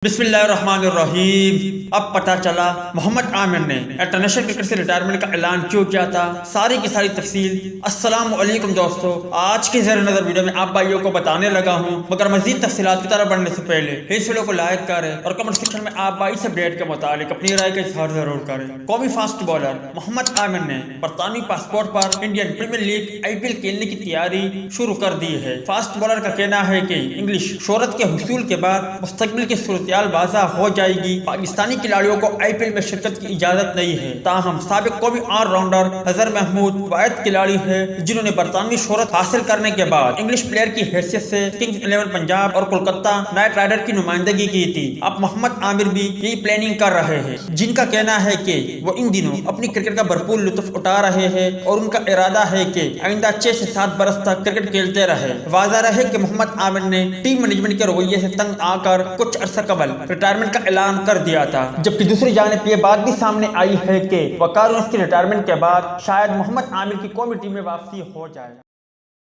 बिस्मिल्लाहिर्रहमानिर्रहीम। अब पता चला मोहम्मद आमिर ने इंटरनेशनल क्रिकेट से रिटायरमेंट का ऐलान क्यों किया था। सारी की सारी तफसील। अस्सलाम वालेकुम दोस्तों, आज की ज़ेर नज़र वीडियो में आप भाइयों को बताने लगा हूँ, मगर मजीद तफसीलात की तरफ बढ़ने से पहले इस वीडियो को लाइक करें और कमेंट सेक्शन में आप भाई से अपडेट के मुताबिक अपनी राय का इजहार जरूर करें। कौमी फास्ट बॉलर मोहम्मद आमिर ने बरतानवी पासपोर्ट पर इंडियन प्रीमियर लीग IPL खेलने की तैयारी शुरू कर दी है। फास्ट बॉलर का कहना है कि इंग्लिश शोहरत के हुसूल के बाद मुस्तकबिल की सूरत वाज़ा हो जाएगी। पाकिस्तानी खिलाड़ियों को IPL में शिरकत की इजाजत नहीं है। ताहम साबिक कौमी ऑलराउंडर अजहर महमूद वाहिद खिलाड़ी है जिन्होंने बरतानवी शोहरत हासिल करने के बाद इंग्लिश प्लेयर की हैसियत से किंग्स 11 पंजाब और कोलकाता नाइट राइडर की नुमाइंदगी की थी। अब मोहम्मद आमिर भी यही प्लानिंग कर रहे हैं, जिनका कहना है कि वो इन दिनों अपनी क्रिकेट का भरपूर लुत्फ उठा रहे हैं और उनका इरादा है कि आइंदा 6 से 7 बरस तक क्रिकेट खेलते रहे। वाज़ा रहे कि मोहम्मद आमिर ने टीम मैनेजमेंट के रवैये से तंग आकर कुछ अरसा कबल रिटायरमेंट का ऐलान कर दिया था, जबकि दूसरी जानिब ये बात भी सामने आई है कि वकार की रिटायरमेंट के बाद शायद मोहम्मद आमिर की कौमी टीम में वापसी हो जाए।